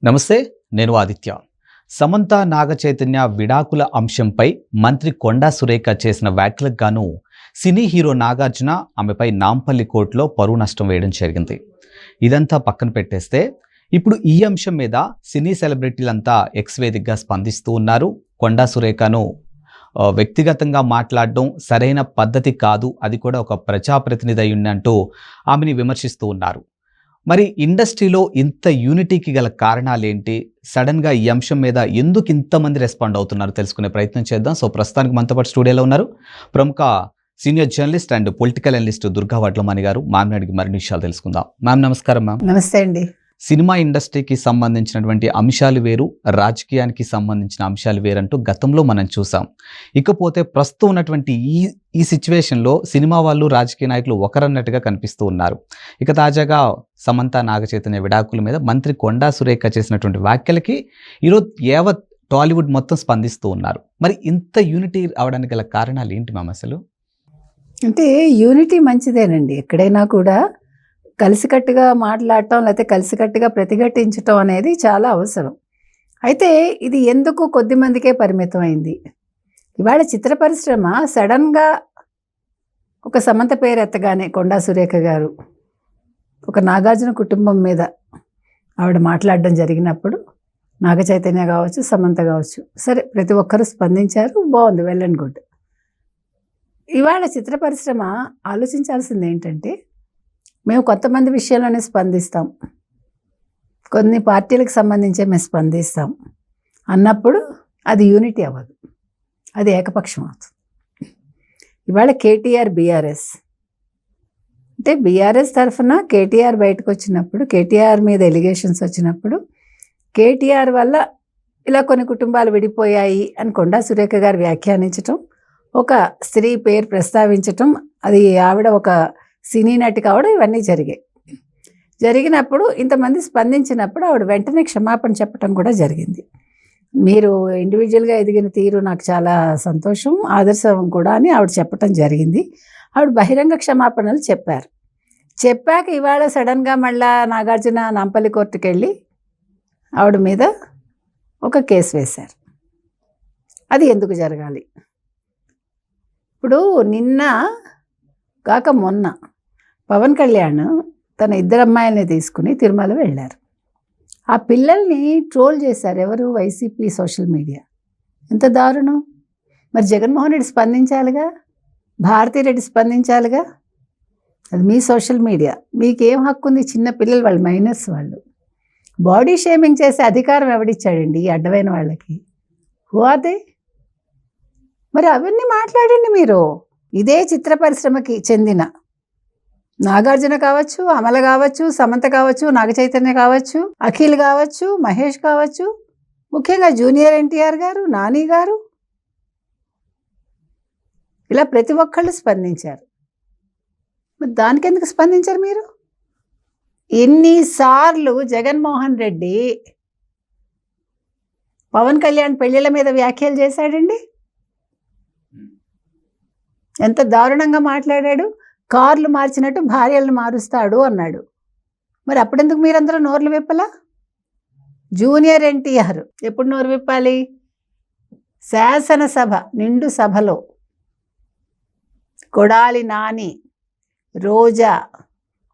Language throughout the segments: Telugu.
నమస్తే, నేను ఆదిత్య. సమంత నాగచైతన్య విడాకుల అంశంపై మంత్రి కొండా సురేఖ చేసిన వ్యాఖ్యలకు గాను సినీ హీరో నాగార్జున ఆమెపై నాంపల్లి కోర్టులో పరువు నష్టం వేయడం జరిగింది. ఇదంతా పక్కన పెట్టేస్తే ఇప్పుడు ఈ అంశం మీద సినీ సెలబ్రిటీలంతా ఎక్స్ వేదికగా స్పందిస్తూ ఉన్నారు. కొండా సురేఖను వ్యక్తిగతంగా మాట్లాడడం సరైన పద్ధతి కాదు, అది కూడా ఒక ప్రజాప్రతినిధి అయ్యుండంటూ ఆమెని విమర్శిస్తూ ఉన్నారు. మరి ఇండస్ట్రీలో ఇంత యూనిటీకి గల కారణాలేంటి? సడన్గా ఈ అంశం మీద ఎందుకు ఇంతమంది రెస్పాండ్ అవుతున్నారు తెలుసుకునే ప్రయత్నం చేద్దాం. సో ప్రస్తుతానికి మనతో పాటు స్టూడియోలో ఉన్నారు ప్రముఖ senior journalist and political analyst Durga Vadlamani గారు. మ్యామ్ అడిగి మరిన్ని విషయాలు తెలుసుకుందాం. మ్యామ్ నమస్కారం. మ్యామ్ నమస్తే అండి. సినిమా ఇండస్ట్రీకి సంబంధించినటువంటి అంశాలు వేరు, రాజకీయానికి సంబంధించిన అంశాలు వేరంటూ గతంలో మనం చూసాం. ఇకపోతే ప్రస్తుతం ఉన్నటువంటి ఈ సిచ్యువేషన్లో సినిమా వాళ్ళు, రాజకీయ నాయకులు ఒకరన్నట్టుగా కనిపిస్తూ ఉన్నారు. ఇక తాజాగా సమంత నాగచైతన్య విడాకుల మీద మంత్రి కొండా సురేఖ చేసినటువంటి వ్యాఖ్యలకి ఈరోజు యావత్ టాలీవుడ్ మొత్తం స్పందిస్తూ ఉన్నారు. మరి ఇంత యూనిటీ అవడానికి గల కారణాలు ఏంటి మ్యామ్? అసలు అంటే యూనిటీ మంచిదేనండి. ఎక్కడైనా కూడా కలిసికట్టుగా మాట్లాడటం, లేకపోతే కలిసికట్టుగా ప్రతిఘటించటం అనేది చాలా అవసరం. అయితే ఇది ఎందుకు కొద్ది మందికే పరిమితం అయింది? ఇవాళ చిత్ర పరిశ్రమ సడన్గా ఒక సమంత పేరు ఎత్తగానే కొండా సురేఖ గారు ఒక నాగార్జున కుటుంబం మీద ఆవిడ మాట్లాడడం జరిగినప్పుడు, నాగ చైతన్య కావచ్చు, సమంత కావచ్చు, సరే ప్రతి ఒక్కరూ స్పందించారు. బాగుంది, వెల్ అండ్ గుడ్. ఇవాళ చిత్ర పరిశ్రమ ఆలోచించాల్సింది ఏంటంటే, మేము కొంతమంది విషయంలోనే స్పందిస్తాం, కొన్ని పార్టీలకు సంబంధించే మేము స్పందిస్తాం అన్నప్పుడు అది యూనిటీ అవ్వదు, అది ఏకపక్షం అవుతుంది. ఇవాళ కేటీఆర్ బీఆర్ఎస్ అంటే బీఆర్ఎస్ తరఫున కేటీఆర్ బయటకు వచ్చినప్పుడు, కేటీఆర్ మీద ఎలిగేషన్స్ వచ్చినప్పుడు, కేటీఆర్ వల్ల ఇలా కొన్ని కుటుంబాలు విడిపోయాయి అని కొండా సురేఖ గారు వ్యాఖ్యానించటం, ఒక స్త్రీ పేరు ప్రస్తావించటం, అది ఆవిడ ఒక సినీ నటి కావడం, ఇవన్నీ జరిగినప్పుడు ఇంతమంది స్పందించినప్పుడు ఆవిడ వెంటనే క్షమాపణ చెప్పడం కూడా జరిగింది. మీరు ఇండివిజువల్గా ఎదిగిన తీరు నాకు చాలా సంతోషం, ఆదర్శం కూడా అని ఆవిడ చెప్పడం జరిగింది. ఆవిడ బహిరంగ క్షమాపణలు చెప్పాక ఇవాళ సడన్గా మళ్ళా నాగార్జున నాంపల్లి కోర్టుకు వెళ్ళి ఆవిడ మీద ఒక కేసు వేశారు. అది ఎందుకు జరగాలి? ఇప్పుడు నిన్న కాక మొన్న పవన్ కళ్యాణ్ తన ఇద్దరు అమ్మాయిల్ని తీసుకుని తిరుమల వెళ్ళారు. ఆ పిల్లల్ని ట్రోల్ చేశారు ఎవరు? YCP social media. ఎంత దారుణం! మరి జగన్మోహన్ రెడ్డి స్పందించాలిగా, భారతీరెడ్డి స్పందించాలిగా. అది మీ సోషల్ మీడియా, మీకేం హక్కు ఉంది? చిన్న పిల్లలు, వాళ్ళు మైనర్స్, వాళ్ళు బాడీ షేమింగ్ చేసే అధికారం ఎవడిచ్చాడండి ఈ అడ్డమైన వాళ్ళకి? అదే మరి అవన్నీ మాట్లాడండి మీరు. ఇదే చిత్ర పరిశ్రమకి చెందిన నాగార్జున కావచ్చు, అమల కావచ్చు, సమంత కావచ్చు, నాగచైతన్య కావచ్చు, అఖిల్ కావచ్చు, మహేష్ కావచ్చు, ముఖ్యంగా జూనియర్ ఎన్టీఆర్ గారు, నాని గారు, ఇలా ప్రతి ఒక్కళ్ళు స్పందించారు. మరి దానికి ఎందుకు స్పందించారు మీరు? ఎన్నిసార్లు జగన్మోహన్ రెడ్డి పవన్ కళ్యాణ్ పెళ్ళిళ్ళ మీద వ్యాఖ్యలు చేశాడండి? ఎంత దారుణంగా మాట్లాడాడు. కార్లు మార్చినట్టు భార్యలను మారుస్తాడు అన్నాడు. మరి అప్పుడెందుకు మీరందరూ నోర్లు విప్పలా? జూనియర్ ఎన్టీఆర్ ఎప్పుడు నోరు విప్పాలి? శాసనసభ నిండు సభలో కొడాలి నాని, రోజా,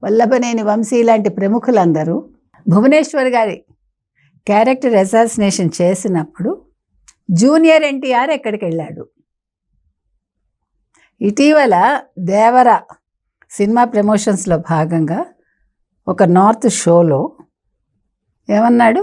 వల్లభనేని వంశీ లాంటి ప్రముఖులందరూ భువనేశ్వర్ గారి క్యారెక్టర్ అసాసినేషన్ చేసినప్పుడు జూనియర్ ఎన్టీఆర్ ఎక్కడికి వెళ్ళాడు? ఇటీవల దేవర సినిమా ప్రమోషన్స్లో భాగంగా ఒక నార్త్ షోలో ఏమన్నాడు?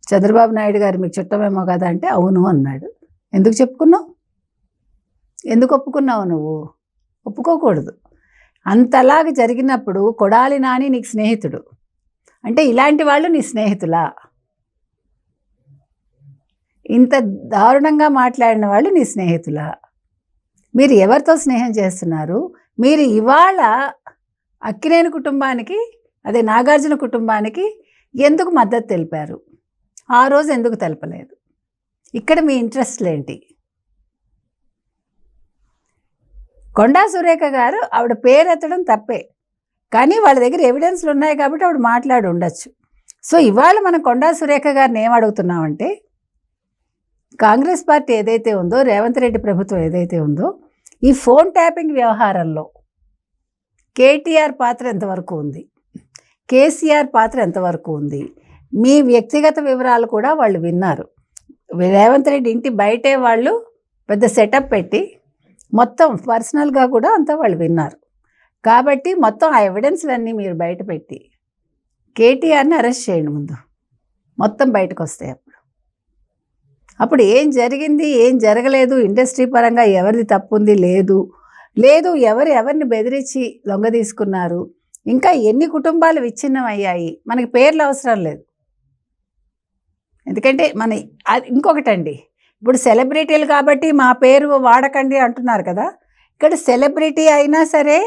చంద్రబాబు నాయుడు గారు మీకు చుట్టమేమో కదా అంటే అవును అన్నాడు. ఎందుకు చెప్పుకున్నావు? ఎందుకు ఒప్పుకున్నావు? నువ్వు ఒప్పుకోకూడదు. అంతలాగా జరిగినప్పుడు కొడాలి నాని నీకు స్నేహితుడు అంటే ఇలాంటి వాళ్ళు నీ స్నేహితులా? ఇంత దారుణంగా మాట్లాడిన వాళ్ళు నీ స్నేహితులా? మీరు ఎవరితో స్నేహం చేస్తున్నారు? మీరు ఇవాళ అక్కినేని కుటుంబానికి, అదే నాగార్జున కుటుంబానికి ఎందుకు మద్దతు తెలిపారు? ఆ రోజు ఎందుకు తెలపలేదు? ఇక్కడ మీ ఇంట్రెస్ట్లు ఏంటి? కొండా సురేఖ గారు ఆవిడ పేరెత్తడం తప్పే, కానీ వాళ్ళ దగ్గర ఎవిడెన్స్లు ఉన్నాయి కాబట్టి ఆవిడ మాట్లాడి ఉండొచ్చు. సో ఇవాళ మనం కొండా సురేఖ గారిని ఏం అడుగుతున్నామంటే, కాంగ్రెస్ పార్టీ ఏదైతే ఉందో, రేవంత్ రెడ్డి ప్రభుత్వం ఏదైతే ఉందో, ఈ ఫోన్ ట్యాపింగ్ వ్యవహారంలో కేటీఆర్ పాత్ర ఎంతవరకు ఉంది, కేసీఆర్ పాత్ర ఎంతవరకు ఉంది, మీ వ్యక్తిగత వివరాలు కూడా వాళ్ళు విన్నారు. రేవంత్ రెడ్డి ఇంటి బయటే వాళ్ళు పెద్ద సెటప్ పెట్టి మొత్తం పర్సనల్గా కూడా అంతా వాళ్ళు విన్నారు. కాబట్టి మొత్తం ఆ ఎవిడెన్స్లన్నీ మీరు బయట పెట్టి కేటీఆర్ని అరెస్ట్ చేయండి ముందు, మొత్తం బయటకు వస్తాయి. అప్పుడు ఏం జరిగింది, ఏం జరగలేదు, ఇండస్ట్రీ పరంగా ఎవరిది తప్పుంది లేదు ఎవరిని బెదిరించి లొంగ తీసుకున్నారు, ఇంకా ఎన్ని కుటుంబాలు విచ్ఛిన్నం అయ్యాయి, మనకి పేర్లు అవసరం లేదు. ఎందుకంటే ఇంకొకటండి, ఇప్పుడు సెలబ్రిటీలు కాబట్టి మా పేరు వాడకండి అంటున్నారు కదా. ఇక్కడ సెలబ్రిటీ అయినా సరే,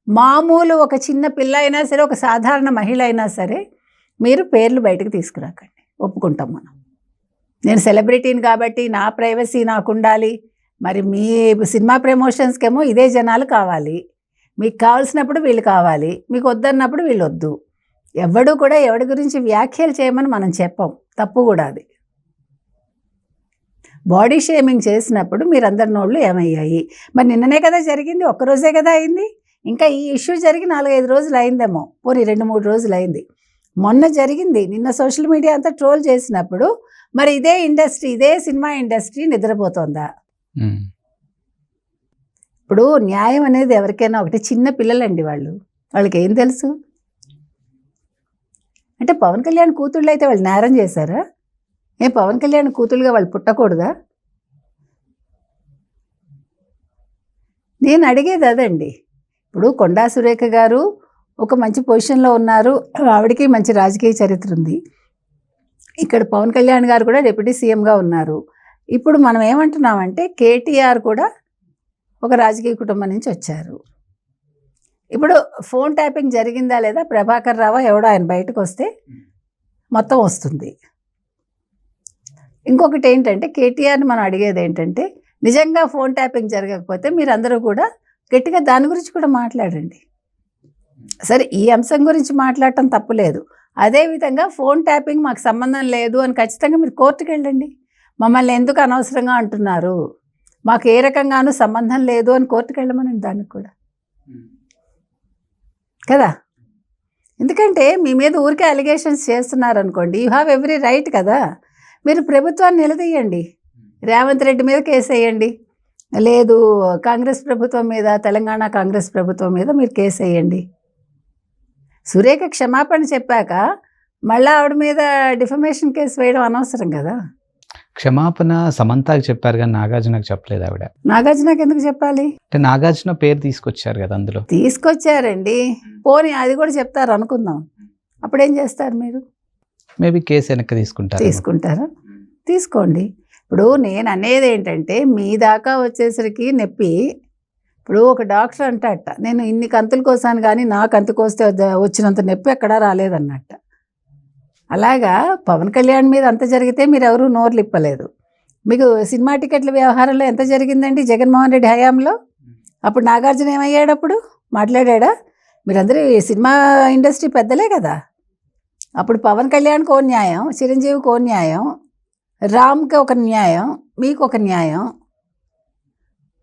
మామూలు ఒక చిన్న పిల్ల అయినా సరే, ఒక సాధారణ మహిళ అయినా సరే, మీరు పేర్లు బయటకు తీసుకురాకండి, ఒప్పుకుంటాం మనం. నేను సెలబ్రిటీని కాబట్టి నా ప్రైవసీ నాకు ఉండాలి. మరి మీ సినిమా ప్రమోషన్స్కేమో ఇదే జనాలు కావాలి, మీకు కావాల్సినప్పుడు వీళ్ళు కావాలి, మీకు వద్దన్నప్పుడు వీళ్ళు వద్దు. ఎవడు కూడా ఎవడి గురించి వ్యాఖ్యలు చేయమని మనం చెప్పం, తప్పు కూడా అది. బాడీ షేమింగ్ చేసినప్పుడు మీరందరి నోళ్ళు ఏమయ్యాయి? మరి నిన్ననే కదా జరిగింది, ఒక్కరోజే కదా అయింది. ఇంకా ఈ ఇష్యూ జరిగి 4-5 రోజులు అయిందేమో, పోనీ 2-3 రోజులు అయింది. మొన్న జరిగింది, నిన్న సోషల్ మీడియా అంతా ట్రోల్ చేసినప్పుడు మరి ఇదే ఇండస్ట్రీ, ఇదే సినిమా ఇండస్ట్రీ నిద్రపోతుందా? ఇప్పుడు న్యాయం అనేది ఎవరికైనా ఒకటి, చిన్న పిల్లలండి వాళ్ళకి ఏం తెలుసు? అంటే పవన్ కళ్యాణ్ కూతుళ్ళు అయితే వాళ్ళు నేరం చేశారా? పవన్ కళ్యాణ్ కూతుళ్ళుగా వాళ్ళు పుట్టకూడదా? నేను అడిగేది అదండి. ఇప్పుడు కొండా సురేఖ గారు ఒక మంచి పొజిషన్లో ఉన్నారు, ఆవిడకి మంచి రాజకీయ చరిత్ర ఉంది. ఇక్కడ పవన్ కళ్యాణ్ గారు కూడా డిప్యూటీ సీఎంగా ఉన్నారు. ఇప్పుడు మనం ఏమంటున్నామంటే కేటీఆర్ కూడా ఒక రాజకీయ కుటుంబం నుంచి వచ్చారు. ఇప్పుడు ఫోన్ ట్యాపింగ్ జరిగిందా లేదా, ప్రభాకర్ రావు ఎవడో ఆయన బయటకు వస్తే మొత్తం వస్తుంది. ఇంకొకటి ఏంటంటే, కేటీఆర్ని మనం అడిగేది ఏంటంటే, నిజంగా ఫోన్ ట్యాపింగ్ జరగకపోతే మీరందరూ కూడా గట్టిగా దాని గురించి కూడా మాట్లాడండి. సరే, ఈ అంశం గురించి మాట్లాడటం తప్పులేదు. అదేవిధంగా ఫోన్ ట్యాపింగ్ మాకు సంబంధం లేదు అని ఖచ్చితంగా మీరు కోర్టుకు వెళ్ళండి. మమ్మల్ని ఎందుకు అనవసరంగా అంటున్నారు, మాకు ఏ రకంగానూ సంబంధం లేదు అని కోర్టుకు వెళ్ళమనండి దానికి కూడా కదా. ఎందుకంటే మీ మీద ఊరికే అలిగేషన్స్ చేస్తున్నారనుకోండి, యూ హ్యావ్ ఎవ్రీ రైట్ కదా. మీరు ప్రభుత్వాన్ని నిలదీయండి, రేవంత్ రెడ్డి మీద కేసు వేయండి, లేదు కాంగ్రెస్ ప్రభుత్వం మీద, తెలంగాణ కాంగ్రెస్ ప్రభుత్వం మీద మీరు కేసు వేయండి. సురేఖ క్షమాపణ చెప్పాక మళ్ళీ ఆవిడ మీద డిఫమేషన్ కేసు వేయడం అనవసరం కదా. క్షమాపణ సమంతకి చెప్పారు కానీ నాగార్జునకు చెప్పలేదు ఆవిడ. నాగార్జునకి ఎందుకు చెప్పాలి? అంటే నాగార్జున పేరు తీసుకొచ్చారు కదా అందులో. తీసుకొచ్చారండి, పోనీ అది కూడా చెప్తారు అనుకుందాం, అప్పుడేం చేస్తారు మీరు? మేబీ కేసు వెనక్కి తీసుకుంటారా? తీసుకోండి. ఇప్పుడు నేను అనేది ఏంటంటే, మీ దాకా వచ్చేసరికి నొప్పి. ఇప్పుడు ఒక డాక్టర్ అంటట, నేను ఇన్ని కంతులు కోసాను కానీ నా కంతు కోస్తే వచ్చినంత నొప్పి ఎక్కడా రాలేదన్నట్ట. అలాగా పవన్ కళ్యాణ్ మీద అంత జరిగితే మీరు ఎవరు నోర్లు ఇప్పలేదు. మీకు సినిమా టికెట్ల వ్యవహారంలో ఎంత జరిగిందండి జగన్మోహన్ రెడ్డి హయాంలో? అప్పుడు నాగార్జున ఏమయ్యాడు? అప్పుడు మాట్లాడా? మీరందరూ ఈ సినిమా ఇండస్ట్రీ పెద్దలే కదా. అప్పుడు పవన్ కళ్యాణ్కి ఓ న్యాయం, చిరంజీవికి ఓ న్యాయం, రామ్కి ఒక న్యాయం, మీకు ఒక న్యాయం.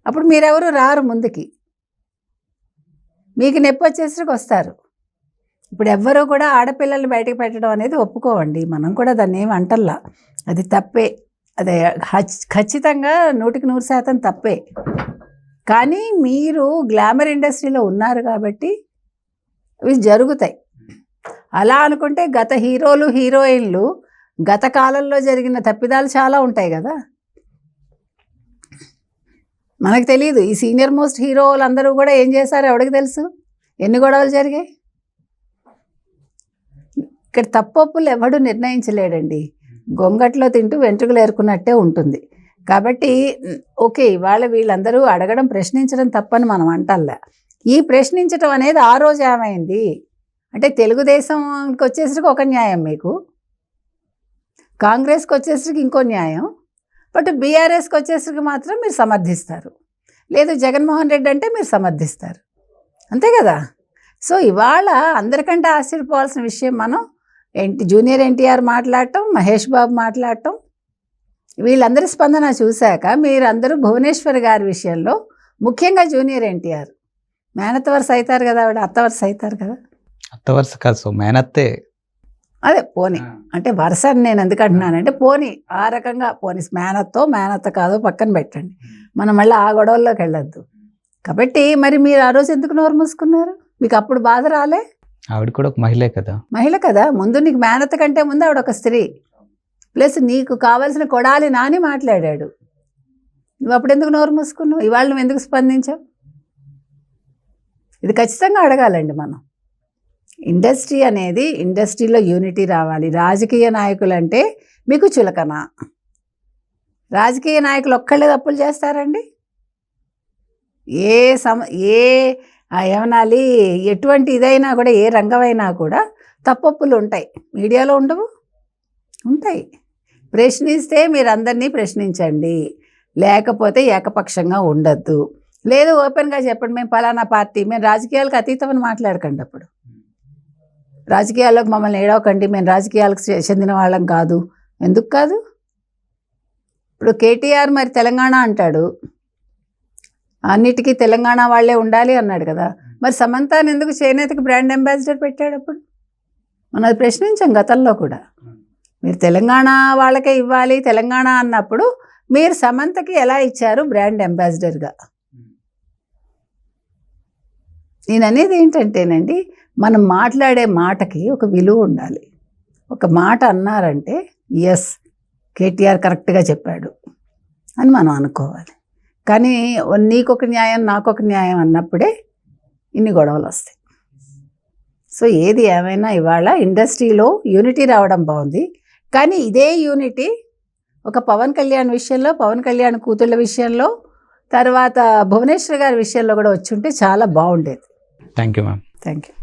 అప్పుడు మీరెవరు రారు ముందుకి, మీకు నొప్పి వచ్చేసరికి వస్తారు. ఇప్పుడు ఎవ్వరూ కూడా ఆడపిల్లల్ని బయటకు పెట్టడం అనేది ఒప్పుకోవండి, మనం కూడా దాన్ని ఏమి అంటల్లా, అది తప్పే, అదే ఖచ్చితంగా 100% తప్పే. కానీ మీరు గ్లామర్ ఇండస్ట్రీలో ఉన్నారు కాబట్టి ఇవి జరుగుతాయి. అలా అనుకుంటే గత హీరోలు హీరోయిన్లు గత కాలంలో జరిగిన తప్పిదాలు చాలా ఉంటాయి కదా, మనకు తెలియదు. ఈ సీనియర్ మోస్ట్ హీరోలు అందరూ కూడా ఏం చేశారో ఎవరికి తెలుసు, ఎన్ని గొడవలు జరిగాయి. ఇక్కడ తప్పొప్పులు ఎవడు నిర్ణయించలేడండి, గొంగట్లో తింటూ వెంట్రుకలు ఏరుకున్నట్టే ఉంటుంది. కాబట్టి ఓకే, ఇవాళ వీళ్ళందరూ అడగడం, ప్రశ్నించడం తప్పని మనం అంటల్లా. ఈ ప్రశ్నించడం అనేది ఆ రోజు ఏమైంది అంటే, తెలుగుదేశంకి వచ్చేసరికి ఒక న్యాయం, మీకు కాంగ్రెస్కి వచ్చేసరికి ఇంకో న్యాయం, బట్ బీఆర్ఎస్కి వచ్చేసరికి మాత్రం మీరు సమర్థిస్తారు, లేదు జగన్మోహన్ రెడ్డి అంటే మీరు సమర్థిస్తారు, అంతే కదా. సో ఇవాళ అందరికంటే ఆశ్చర్యపోవాల్సిన విషయం, మనం జూనియర్ ఎన్టీఆర్ మాట్లాడటం, మహేష్ బాబు మాట్లాడటం, వీళ్ళందరి స్పందన చూశాక మీరందరూ భువనేశ్వర్ గారి విషయంలో, ముఖ్యంగా జూనియర్ ఎన్టీఆర్ మేనత్త వరుస అవుతారు కదా, ఆవిడ అత్త వరుస అవుతారు కదా. అత్త వరుస కాదు, సో మేనత్తే. అదే పోనీ, అంటే వరుస అని నేను ఎందుకు అంటున్నానంటే పోనీ ఆ రకంగా పోనీ, మేనత్త కాదో పక్కన పెట్టండి, మనం మళ్ళీ ఆ గొడవల్లోకి వెళ్ళొద్దు. కాబట్టి మరి మీరు ఆ రోజు ఎందుకు నోరు మూసుకున్నారు? మీకు అప్పుడు బాధ రాలే? ఆవిడ కూడా ఒక మహిళే కదా. మహిళ కదా, ముందు నీకు మేనత్త కంటే ముందు ఆవిడ ఒక స్త్రీ, ప్లస్ నీకు కావాల్సిన కొడాలి నాని మాట్లాడాడు. నువ్వు అప్పుడు ఎందుకు నోరు మూసుకున్నావు? ఇవాళ నువ్వు ఎందుకు స్పందించావు? ఇది ఖచ్చితంగా అడగాలండి మనం. ఇండస్ట్రీ అనేది, ఇండస్ట్రీలో యూనిటీ రావాలి. రాజకీయ నాయకులు అంటే మీకు చులకన. రాజకీయ నాయకులు ఒక్కళ్ళే తప్పులు చేస్తారండి? ఏమనాలి, ఎటువంటి ఇదైనా కూడా, ఏ రంగమైనా కూడా తప్పొప్పులు ఉంటాయి. మీడియాలో ఉండవు? ఉంటాయి. ప్రశ్నిస్తే మీరు అందరినీ ప్రశ్నించండి, లేకపోతే ఏకపక్షంగా ఉండద్దు. లేదు ఓపెన్గా చెప్పండి, మేము పలానా పార్టీ, మేము రాజకీయాలకు అతీతమని మాట్లాడకండి. అప్పుడు రాజకీయాల్లోకి మమ్మల్ని ఏడవకండి, మేము రాజకీయాలకు చెందిన వాళ్ళం కాదు. ఎందుకు కాదు? ఇప్పుడు కేటీఆర్ మరి తెలంగాణ అంటాడు, అన్నిటికీ తెలంగాణ వాళ్ళే ఉండాలి అన్నాడు కదా. మరి సమంతాన్ని ఎందుకు చేనేతకి బ్రాండ్ అంబాసిడర్ పెట్టాడు? అప్పుడు మనం అది ప్రశ్నించాం గతంలో కూడా. మీరు తెలంగాణ వాళ్ళకే ఇవ్వాలి తెలంగాణ అన్నప్పుడు మీరు సమంతకి ఎలా ఇచ్చారు బ్రాండ్ అంబాసిడర్గా? నేను అనేది ఏంటంటేనండి, మనం మాట్లాడే మాటకి ఒక విలువ ఉండాలి. ఒక మాట అన్నారంటే ఎస్ కేటీఆర్ కరెక్ట్గా చెప్పాడు అని మనం అనుకోవాలి. కానీ నీకొక న్యాయం నాకొక న్యాయం అన్నప్పుడే ఇన్ని గొడవలు వస్తాయి. సో ఏది ఏమైనా ఇవాళ ఇండస్ట్రీలో యూనిటీ రావడం బాగుంది. కానీ ఇదే యూనిటీ ఒక పవన్ కళ్యాణ్ విషయంలో, పవన్ కళ్యాణ్ కూతుళ్ళ విషయంలో, తర్వాత భువనేశ్వర్ గారి విషయంలో కూడా వచ్చి ఉంటే చాలా బాగుండేది. Thank you ma'am. Thank you.